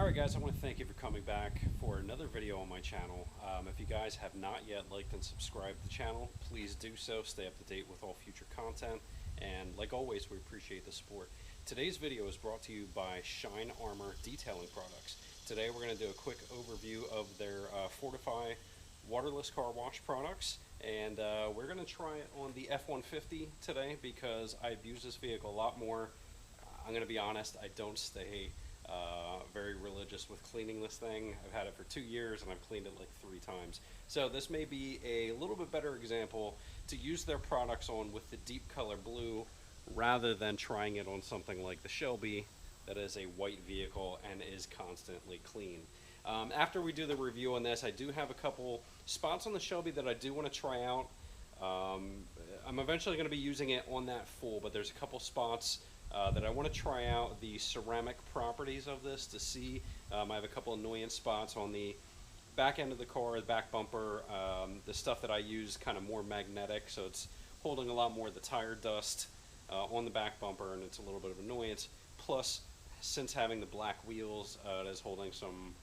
Alright guys, I want to thank you for coming back for another video on my channel. If you guys have not yet liked and subscribed to the channel, please do so. Stay up to date with all future content. And like always, we appreciate the support. Today's video is brought to you by Shine Armor Detailing Products. Today we're going to do a quick overview of their Fortify waterless car wash products. And we're going to try it on the F-150 today because I've used this vehicle a lot more. I'm going to be honest, I don't stay very religious with cleaning this thing. I've had it for 2 years and I've cleaned it like 3 times. So this may be a little bit better example to use their products on with the deep color blue rather than trying it on something like the Shelby that is a white vehicle and is constantly clean. After we do the review on this, I do have a couple spots on the Shelby that I do want to try out. I'm eventually going to be using it on that full, but there's a couple spots that I want to try out the ceramic properties of this to see. I have a couple annoyance spots on the back end of the car, the back bumper. The stuff that I use kind of more magnetic, so it's holding a lot more of the tire dust on the back bumper, and it's a little bit of annoyance. Plus, since having the black wheels, it is holding some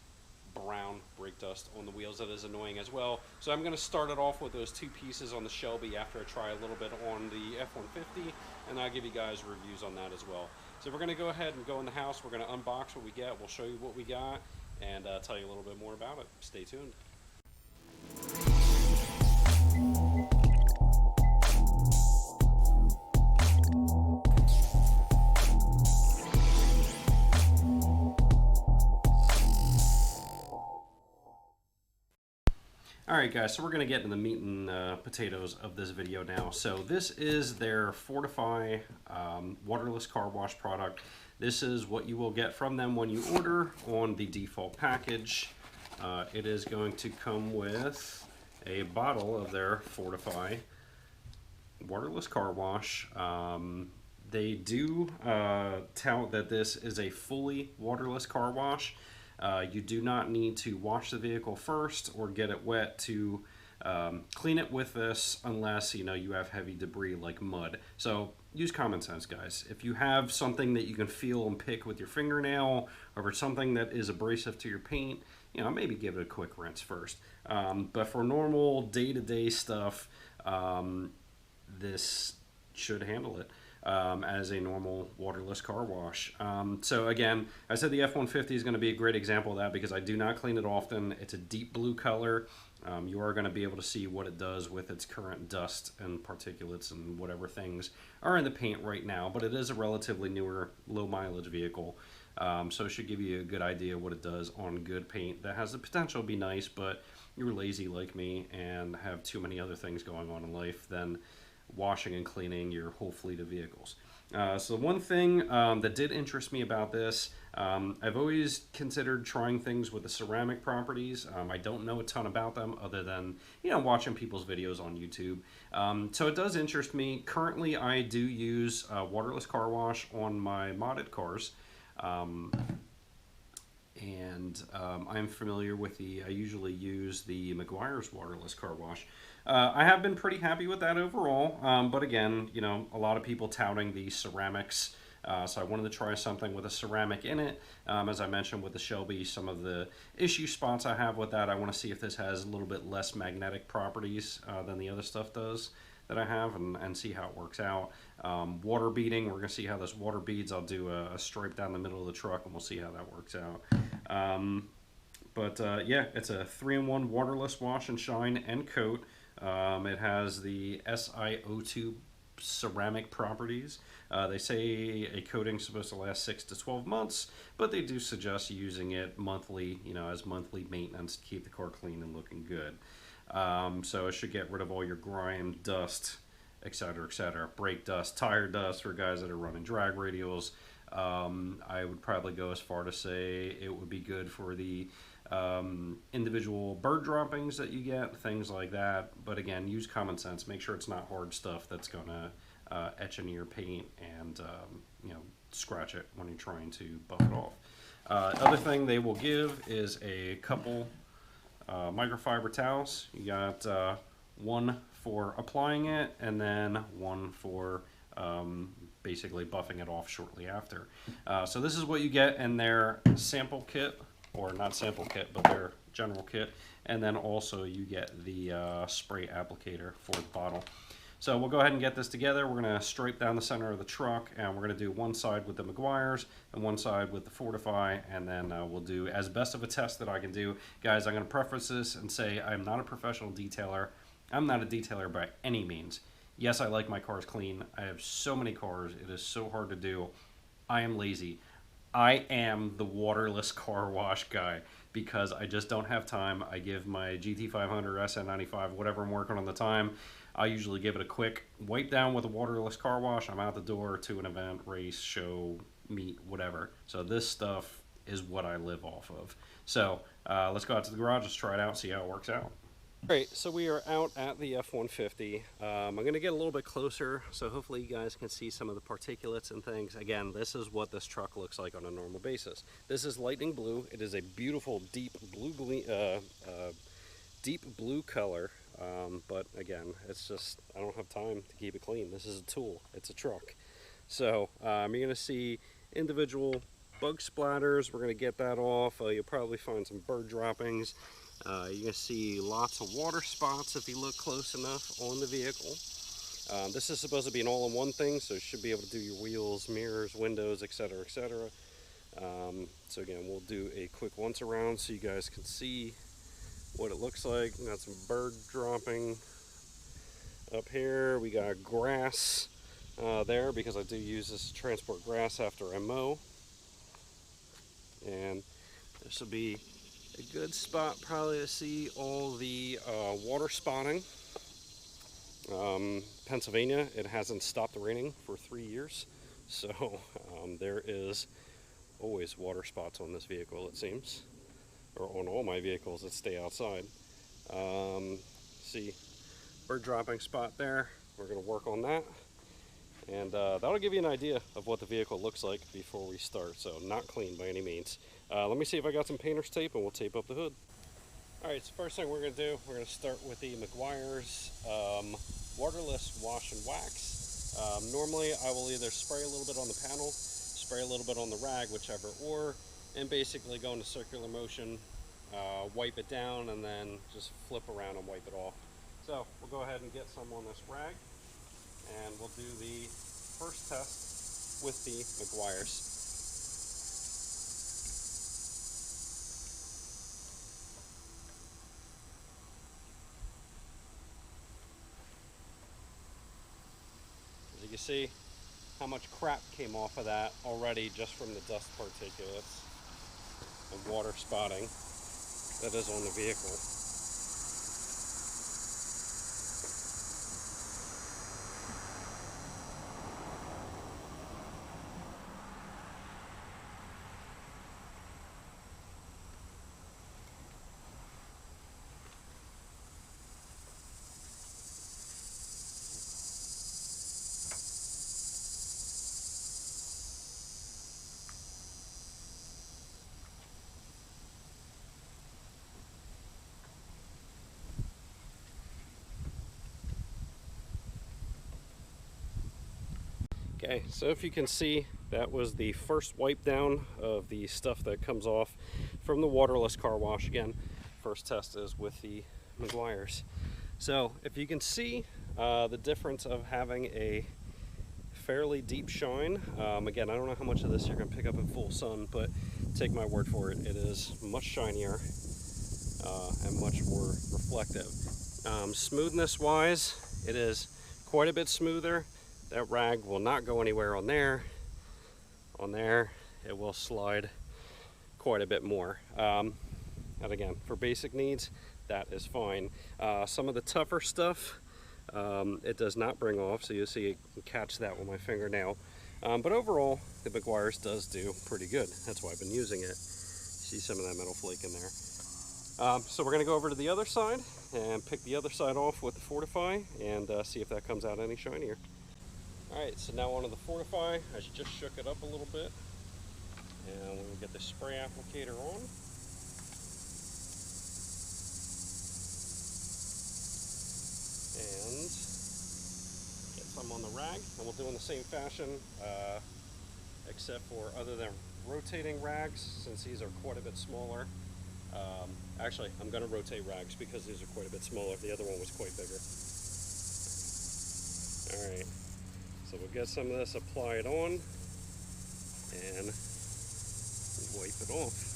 brown brake dust on the wheels that is annoying as well. So I'm going to start it off with those 2 pieces on the Shelby after I try a little bit on the F-150, and I'll give you guys reviews on that as well. So we're going to go ahead and go in the house. We're going to unbox what we get. We'll show you what we got and tell you a little bit more about it. Stay tuned. Alright guys, so we're going to get into the meat and potatoes of this video now. So this is their Fortify waterless car wash product. This is what you will get from them when you order on the default package. It is going to come with a bottle of their Fortify waterless car wash. They do tout that this is a fully waterless car wash. You do not need to wash the vehicle first or get it wet to clean it with this unless you have heavy debris like mud. So use common sense, guys. If you have something that you can feel and pick with your fingernail, or something that is abrasive to your paint, maybe give it a quick rinse first. But for normal day-to-day stuff, this should handle it. As a normal waterless car wash. So again, I said the F-150 is going to be a great example of that because I do not clean it often. It's a deep blue color. You are going to be able to see what it does with its current dust and particulates and whatever things are in the paint right now, but it is a relatively newer, low mileage vehicle. So it should give you a good idea what it does on good paint that has the potential to be nice, but you're lazy like me and have too many other things going on in life, then washing and cleaning your whole fleet of vehicles. So one thing that did interest me about this, I've always considered trying things with the ceramic properties. I don't know a ton about them other than watching people's videos on YouTube. So it does interest me. Currently I do use waterless car wash on my modded cars. I'm familiar with I usually use the Meguiar's waterless car wash. I have been pretty happy with that overall, but again, a lot of people touting the ceramics, so I wanted to try something with a ceramic in it. As I mentioned with the Shelby, some of the issue spots I have with that, I want to see if this has a little bit less magnetic properties than the other stuff does that I have, and see how it works out. Water beading, we're going to see how this water beads. I'll do a stripe down the middle of the truck and we'll see how that works out. Yeah, it's a 3-in-1 waterless wash and shine and coat. It has the SiO2 ceramic properties. They say a coating is supposed to last 6 to 12 months, but they do suggest using it monthly, as monthly maintenance to keep the car clean and looking good. So it should get rid of all your grime, dust, etc., etc. Brake dust, tire dust for guys that are running drag radials. I would probably go as far to say it would be good for the individual bird droppings that you get, things like that. But again, use common sense. Make sure it's not hard stuff that's going to etch into your paint and scratch it when you're trying to buff it off. Other thing they will give is a couple microfiber towels. You got one for applying it and then one for basically buffing it off shortly after. So this is what you get in their sample kit or not sample kit, but their general kit. And then also you get the spray applicator for the bottle. So we'll go ahead and get this together. We're going to stripe down the center of the truck, and we're going to do one side with the Meguiar's and one side with the Fortify, and then we'll do as best of a test that I can do. Guys, I'm going to preface this and say I'm not a professional detailer. I'm not a detailer by any means. Yes, I like my cars clean. I have so many cars. It is so hard to do. I am lazy. I am the waterless car wash guy because I just don't have time. I give my GT500, SN95, whatever I'm working on the time, I usually give it a quick wipe down with a waterless car wash. I'm out the door to an event, race, show, meet, whatever. So this stuff is what I live off of. So let's go out to the garage, let's try it out, see how it works out. Alright, so we are out at the F-150. I'm going to get a little bit closer, so hopefully you guys can see some of the particulates and things. Again, this is what this truck looks like on a normal basis. This is lightning blue. It is a beautiful deep blue color, but again, it's just, I don't have time to keep it clean. This is a tool. It's a truck. So you're going to see individual bug splatters. We're going to get that off. You'll probably find some bird droppings. You're going to see lots of water spots if you look close enough on the vehicle. This is supposed to be an all-in-one thing, so you should be able to do your wheels, mirrors, windows, etc., etc. So again, we'll do a quick once around so you guys can see what it looks like. We got some bird dropping up here. We got grass there because I do use this to transport grass after I mow. And this will be a good spot probably to see all the water spotting. Pennsylvania, it hasn't stopped raining for 3 years, so there is always water spots on this vehicle, it seems, or on all my vehicles that stay outside. See, bird dropping spot there. We're going to work on that, and that'll give you an idea of what the vehicle looks like before we start. So not clean by any means. Let me see if I got some painter's tape, and we'll tape up the hood. Alright, so first thing we're going to do, we're going to start with the Meguiar's waterless wash and wax. Normally I will either spray a little bit on the panel, spray a little bit on the rag, whichever, and basically go into circular motion, wipe it down, and then just flip around and wipe it off. So we'll go ahead and get some on this rag, and we'll do the first test with the Meguiar's. As you can see how much crap came off of that already just from the dust particulates and water spotting that is on the vehicle. Okay, so if you can see, that was the first wipe down of the stuff that comes off from the waterless car wash. Again, first test is with the Meguiar's. So if you can see the difference of having a fairly deep shine, again, I don't know how much of this you're going to pick up in full sun, but take my word for it, it is much shinier and much more reflective. Smoothness wise, it is quite a bit smoother. That rag will not go anywhere on there. On there, it will slide quite a bit more. And again, for basic needs, that is fine. Some of the tougher stuff, it does not bring off, so you'll see you can catch that with my fingernail. But overall, the Meguiar's does do pretty good. That's why I've been using it. See some of that metal flake in there. So we're going to go over to the other side and pick the other side off with the Fortify and see if that comes out any shinier. Alright, so now onto the Fortify. I just shook it up a little bit, and we'll get the spray applicator on. And get some on the rag, and we'll do in the same fashion, except for other than rotating rags, since these are quite a bit smaller. Actually, I'm going to rotate rags because these are quite a bit smaller. The other one was quite bigger. Alright, so we'll get some of this applied on and wipe it off.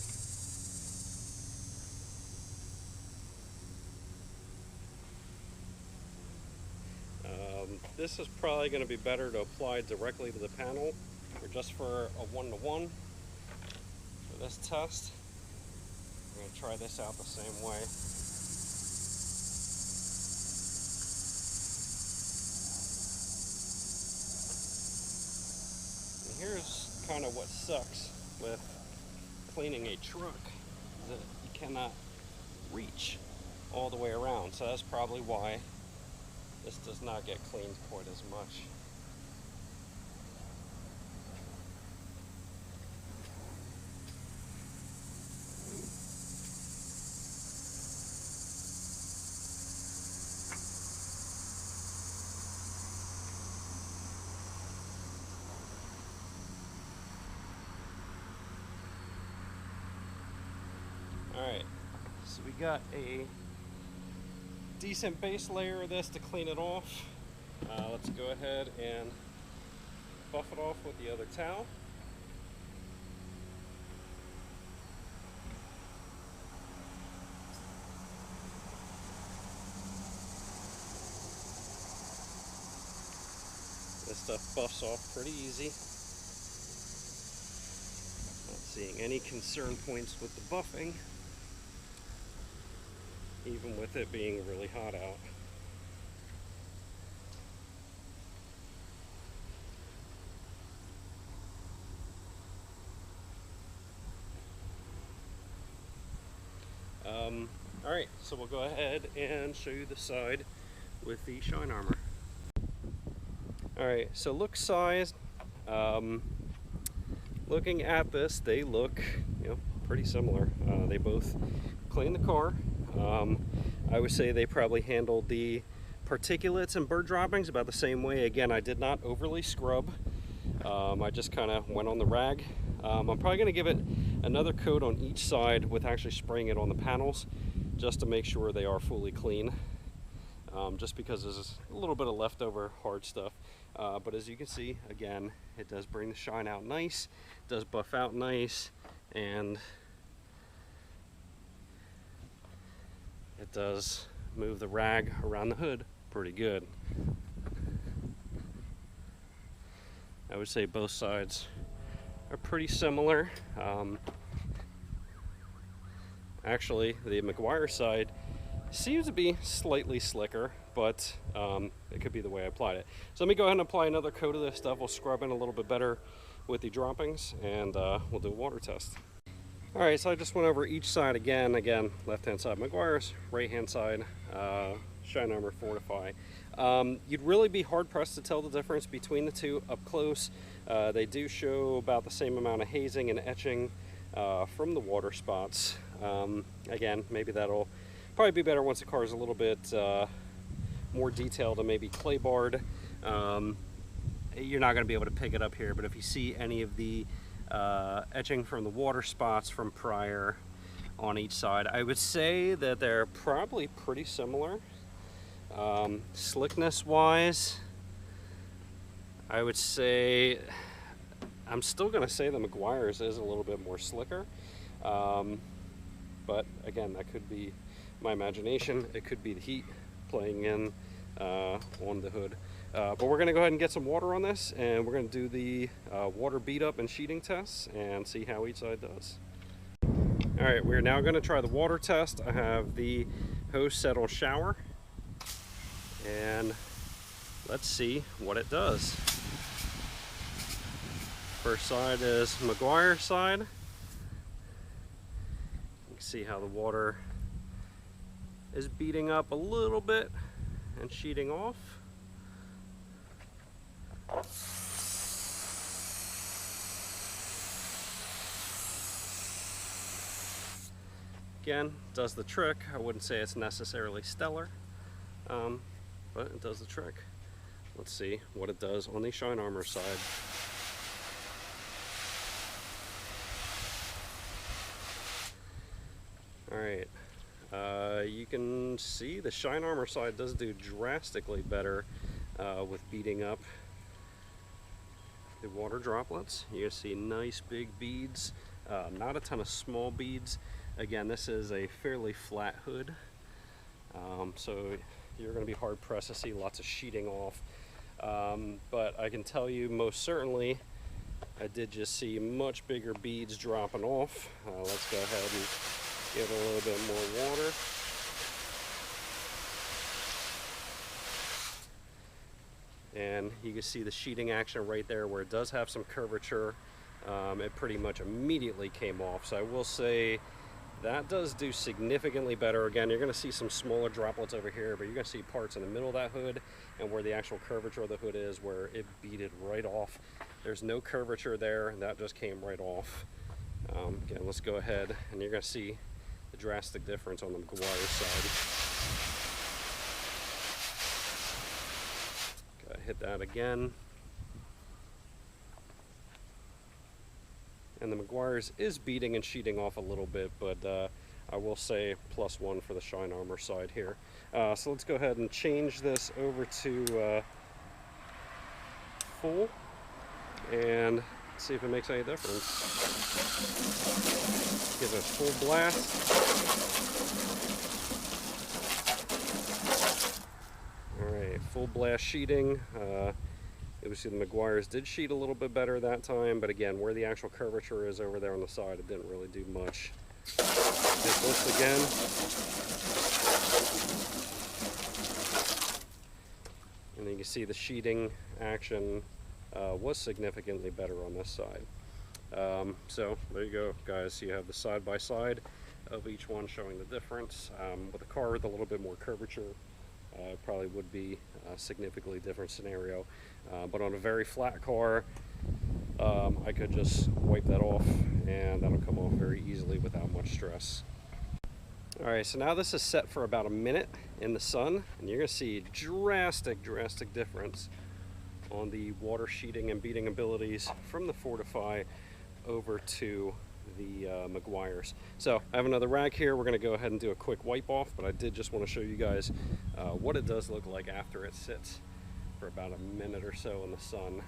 This is probably going to be better to apply directly to the panel, or just for a one-to-one for this test. I'm going to try this out the same way. And here's kind of what sucks with cleaning a truck, is that you cannot reach all the way around. So that's probably why this does not get cleaned quite as much. Alright, so we got a decent base layer of this to clean it off. Let's go ahead and buff it off with the other towel. This stuff buffs off pretty easy. Not seeing any concern points with the buffing, even with it being really hot out. Alright, so we'll go ahead and show you the side with the Shine Armor. Alright, so look size. Looking at this, they look, pretty similar. They both clean the car. I would say they probably handled the particulates and bird droppings about the same way. Again, I did not overly scrub. I just kind of went on the rag. I'm probably going to give it another coat on each side with actually spraying it on the panels, just to make sure they are fully clean. Just because there's a little bit of leftover hard stuff. But as you can see, again, it does bring the shine out nice, does buff out nice, and it does move the rag around the hood pretty good. I would say both sides are pretty similar. Actually, the McGuire side seems to be slightly slicker, but it could be the way I applied it. So let me go ahead and apply another coat of this stuff. We'll scrub in a little bit better with the droppings, and we'll do a water test. Alright, so I just went over each side again, left-hand side McGuire's, right-hand side Shine Armor Fortify. You'd really be hard-pressed to tell the difference between the two up close. They do show about the same amount of hazing and etching from the water spots. Again, maybe that'll probably be better once the car is a little bit more detailed and maybe clay barred. You're not going to be able to pick it up here, but if you see any of the etching from the water spots from prior on each side, I would say that they're probably pretty similar. Slickness wise, I would say, I'm still going to say the McGuire's is a little bit more slicker, but again, that could be my imagination. It could be the heat playing in on the hood. But we're going to go ahead and get some water on this, and we're going to do the water beat up and sheeting tests and see how each side does. Alright, we're now going to try the water test. I have the hose set on shower, and let's see what it does. First side is McGuire side. You can see how the water is beating up a little bit and sheeting off. Again, does the trick. I wouldn't say it's necessarily stellar, but it does the trick. Let's see what it does on the Shine Armor side. Alright, you can see the Shine Armor side does do drastically better with beating up the water droplets. You can see nice big beads, not a ton of small beads. Again, this is a fairly flat hood, so you're going to be hard pressed to see lots of sheeting off. But I can tell you most certainly I did just see much bigger beads dropping off. Let's go ahead and give it a little bit more water. And you can see the sheeting action right there where it does have some curvature. It pretty much immediately came off. So I will say that does do significantly better. Again, you're going to see some smaller droplets over here, but you're going to see parts in the middle of that hood and where the actual curvature of the hood is, where it beaded right off. There's no curvature there, and that just came right off. Again, let's go ahead, and you're going to see the drastic difference on the McGuire side. Hit that again. And the McGuire's is beating and sheeting off a little bit, but I will say +1 for the Shine Armor side here. So let's go ahead and change this over to full and see if it makes any difference. Give it a full blast. Alright, full blast sheeting. Obviously the McGuire's did sheet a little bit better that time, but again, where the actual curvature is over there on the side, it didn't really do much. Hit this again. And then you can see the sheeting action was significantly better on this side. So there you go, guys. You have the side-by-side of each one showing the difference. With a car with a little bit more curvature, it probably would be a significantly different scenario. But on a very flat car, I could just wipe that off and that'll come off very easily without much stress. Alright, so now this is set for about a minute in the sun, and you're going to see drastic difference on the water sheeting and beating abilities from the Fortify over to the McGuire's. So I have another rag here. We're going to go ahead and do a quick wipe off, but I did just want to show you guys what it does look like after it sits for about a minute or so in the sun.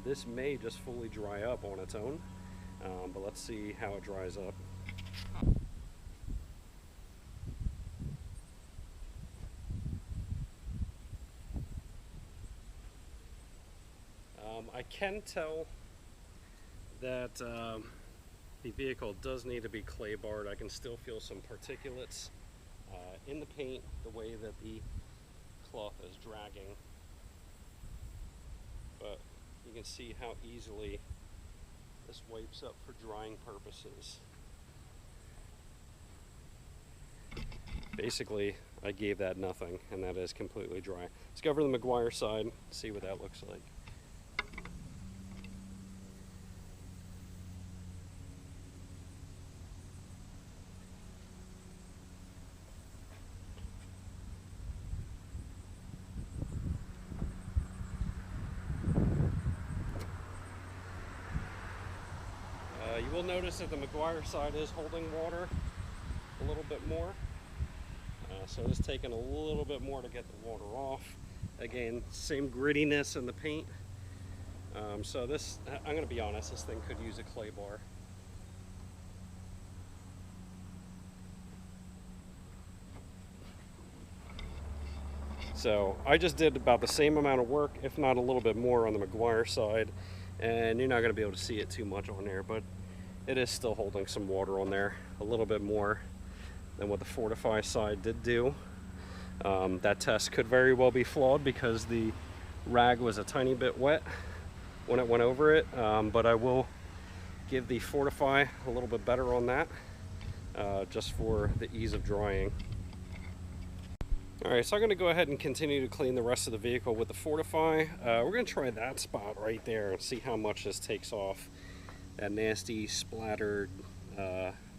This may just fully dry up on its own, but let's see how it dries up. I can tell that the vehicle does need to be clay barred. I can still feel some particulates in the paint, the way that the cloth is dragging. But you can see how easily this wipes up for drying purposes. Basically, I gave that nothing, and that is completely dry. Let's go over to the McGuire side, see what that looks like. You will notice that the McGuire side is holding water a little bit more. So it's taking a little bit more to get the water off. Again, same grittiness in the paint. So this, I'm going to be honest, this thing could use a clay bar. So I just did about the same amount of work, if not a little bit more on the McGuire side. And you're not going to be able to see it too much on there, but it is still holding some water on there, a little bit more than what the Fortify side did do. That test could very well be flawed because the rag was a tiny bit wet when it went over it, but I will give the Fortify a little bit better on that, just for the ease of drying. Alright, so I'm going to go ahead and continue to clean the rest of the vehicle with the Fortify. We're going to try that spot right there and see how much this takes off that nasty splattered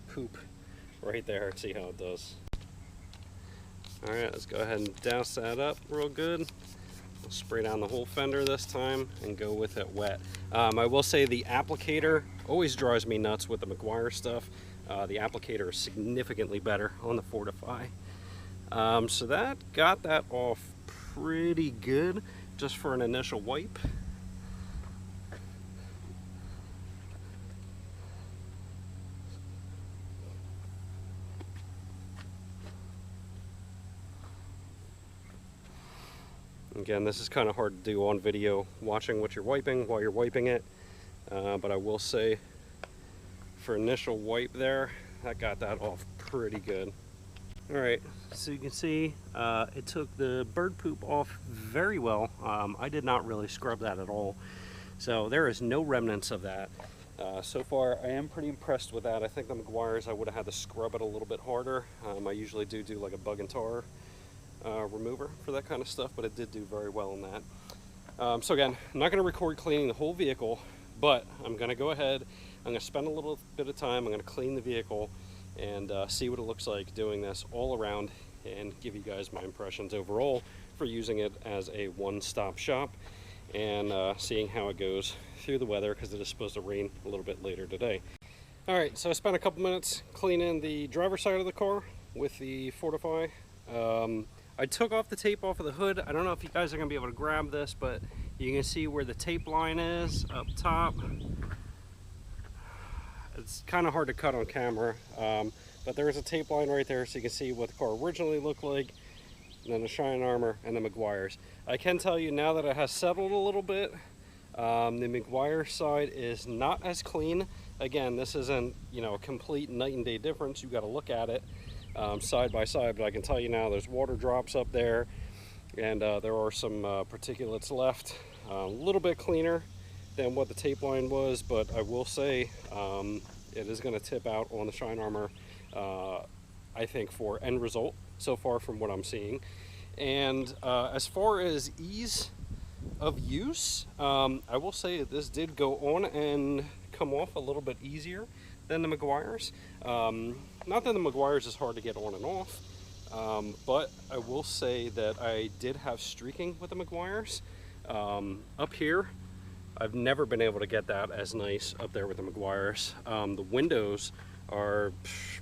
poop right there, and see how it does. Alright, let's go ahead and douse that up real good. We'll spray down the whole fender this time and go with it wet. I will say the applicator always drives me nuts with the McGuire stuff. The applicator is significantly better on the Fortify. So that got that off pretty good just for an initial wipe. Again, this is kind of hard to do on video, watching what you're wiping while you're wiping it, but I will say for initial wipe there, that got that off pretty good. Alright, so you can see it took the bird poop off very well. I did not really scrub that at all, so there is no remnants of that. So far I am pretty impressed with that. I think the Meguiar's I would have had to scrub it a little bit harder. I usually do like a bug and tar remover for that kind of stuff, but it did do very well in that. So again, I'm not going to record cleaning the whole vehicle, but I'm going to go ahead, I'm going to spend a little bit of time, I'm going to clean the vehicle and see what it looks like doing this all around and give you guys my impressions overall for using it as a one-stop shop and seeing how it goes through the weather, because it is supposed to rain a little bit later today. Alright, so I spent a couple minutes cleaning the driver's side of the car with the Fortify. I took off the tape off of the hood. I don't know if you guys are going to be able to grab this, but you can see where the tape line is up top. It's kind of hard to cut on camera, but there is a tape line right there so you can see what the car originally looked like, and then the Shine Armor and the Meguiar's. I can tell you now that it has settled a little bit, the Meguiar side is not as clean. Again, this isn't, you know, a complete night and day difference. You've got to look at it side by side, but I can tell you now there's water drops up there, and there are some particulates left. A little bit cleaner than what the tape line was, but I will say it is going to tip out on the Shine Armor, I think, for end result so far from what I'm seeing. And as far as ease of use, I will say that this did go on and come off a little bit easier than the Meguiar's. Not that the Meguiar's is hard to get on and off, but I will say that I did have streaking with the Meguiar's. Up here, I've never been able to get that as nice up there with the Meguiar's. The windows are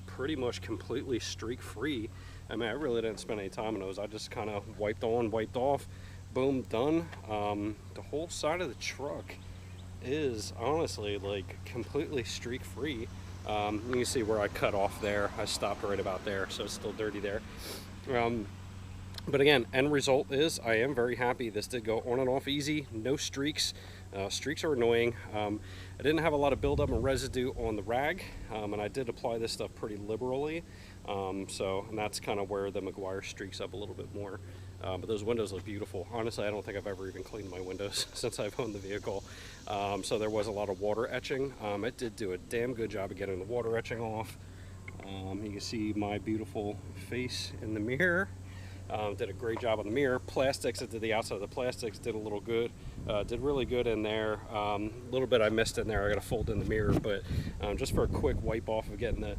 pretty much completely streak free. I mean, I really didn't spend any time on those. I just kind of wiped on, wiped off, boom, done. The whole side of the truck is honestly like completely streak free. You can see where I cut off there. I stopped right about there, so it's still dirty there. But again, end result is I am very happy. This did go on and off easy, no streaks. Streaks are annoying. I didn't have a lot of buildup and residue on the rag, and I did apply this stuff pretty liberally. And that's kind of where the Meguiar streaks up a little bit more. But those windows look beautiful. Honestly, I don't think I've ever even cleaned my windows since I've owned the vehicle. So there was a lot of water etching. It did do a damn good job of getting the water etching off. You can see my beautiful face in the mirror. Did a great job on the mirror. Plastics, it did the outside of the plastics, did a little good. Did really good in there. A little bit I missed in there. I got to fold in the mirror, but just for a quick wipe off of getting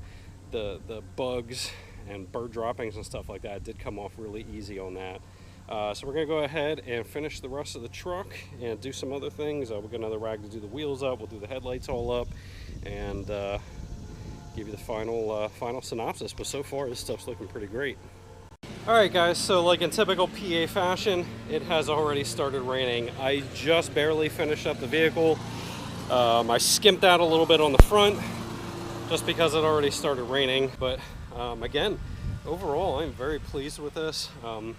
the bugs and bird droppings and stuff like that, it did come off really easy on that. So we're going to go ahead and finish the rest of the truck and do some other things. We'll get another rag to do the wheels up. We'll do the headlights all up and give you the final synopsis. But so far, this stuff's looking pretty great. Alright guys, so like in typical PA fashion, it has already started raining. I just barely finished up the vehicle. I skimped out a little bit on the front just because it already started raining. But again, overall, I'm very pleased with this. I'm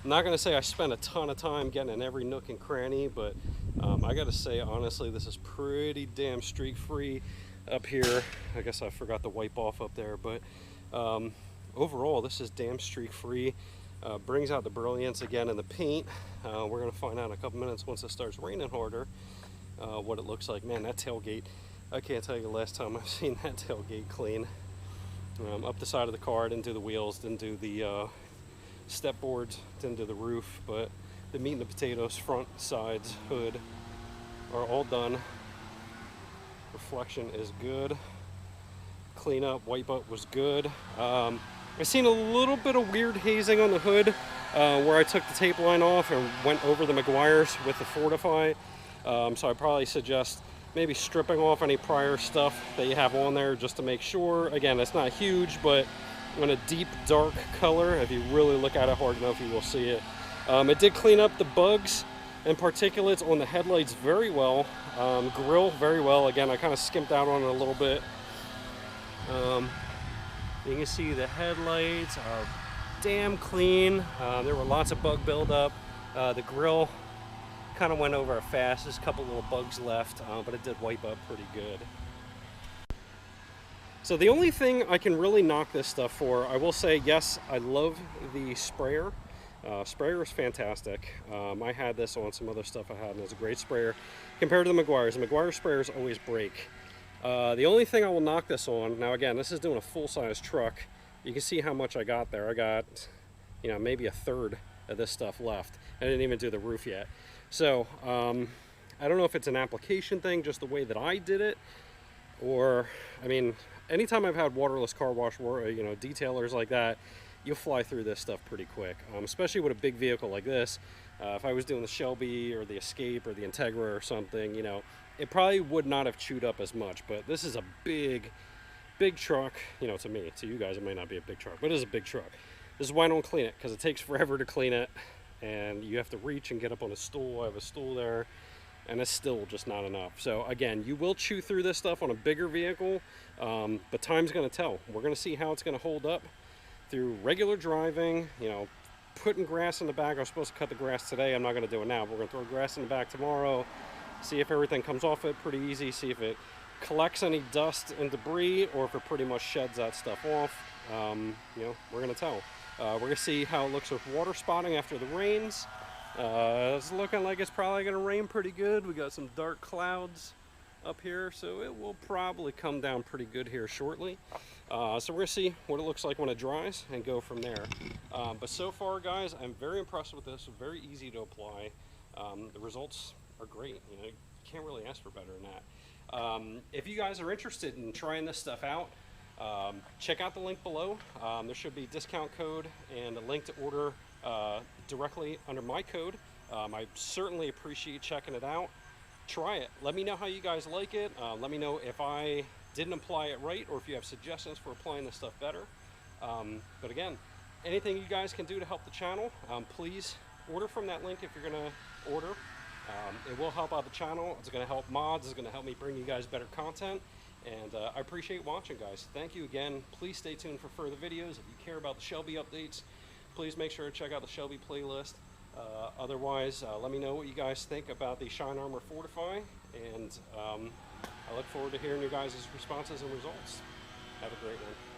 not going to say I spent a ton of time getting in every nook and cranny, but I got to say, honestly, this is pretty damn streak free up here. I guess I forgot to wipe off up there, but overall, this is damn streak free. Brings out the brilliance again in the paint. We're going to find out in a couple minutes once it starts raining harder what it looks like. Man, that tailgate, I can't tell you the last time I've seen that tailgate clean. Up the side of the car, didn't do the wheels, didn't do the step boards, didn't do the roof, but the meat and the potatoes, front, sides, hood are all done. Reflection is good. Cleanup, wipe up was good. I've seen a little bit of weird hazing on the hood where I took the tape line off and went over the Meguiar's with the Fortify. So I probably suggest maybe stripping off any prior stuff that you have on there just to make sure. Again, it's not huge, but in a deep dark color, if you really look at it hard enough, you will see it. It did clean up the bugs and particulates on the headlights very well. Grill very well. Again, I kind of skimped out on it a little bit. You can see the headlights are damn clean. There were lots of bug buildup. The grill kind of went over fast. There's a couple little bugs left, but it did wipe up pretty good. So the only thing I can really knock this stuff for, I will say, yes, I love the sprayer. Sprayer is fantastic. I had this on some other stuff I had, and it's a great sprayer compared to the Meguiar's. The Meguiar sprayers always break. The only thing I will knock this on, now again, this is doing a full-size truck. You can see how much I got there. I got, you know, maybe a third of this stuff left. I didn't even do the roof yet. So, I don't know if it's an application thing, just the way that I did it, or, I mean, anytime I've had waterless car wash, you know, detailers like that, you'll fly through this stuff pretty quick, especially with a big vehicle like this. If I was doing the Shelby or the Escape or the Integra or something, you know, it probably would not have chewed up as much, but this is a big truck. You know, to me, to you guys, it may not be a big truck, but it is a big truck. This is why I don't clean it, because it takes forever to clean it, and you have to reach and get up on a stool. I have a stool there, and it's still just not enough. So again, you will chew through this stuff on a bigger vehicle, but time's going to tell. We're going to see how it's going to hold up through regular driving, you know, putting grass in the back. I was supposed to cut the grass today. I'm not going to do it now, but we're going to throw grass in the back tomorrow, see if everything comes off it pretty easy, see if it collects any dust and debris, or if it pretty much sheds that stuff off. You know, we're going to tell. We're going to see how it looks with water spotting after the rains. It's looking like it's probably going to rain pretty good. We got some dark clouds up here, so it will probably come down pretty good here shortly. So we're going to see what it looks like when it dries and go from there. But so far, guys, I'm very impressed with this. Very easy to apply. The results are great. You know, you can't really ask for better than that. If you guys are interested in trying this stuff out, check out the link below. There should be a discount code and a link to order directly under my code. I certainly appreciate checking it out. Try it. Let me know how you guys like it. Let me know if I didn't apply it right, or if you have suggestions for applying this stuff better. But again, anything you guys can do to help the channel, please order from that link if you're going to order. It will help out the channel. It's going to help mods. It's going to help me bring you guys better content. And I appreciate watching, guys. Thank you again. Please stay tuned for further videos. If you care about the Shelby updates, please make sure to check out the Shelby playlist. Otherwise, let me know what you guys think about the Shine Armor Fortify, and I look forward to hearing your guys' responses and results. Have a great one.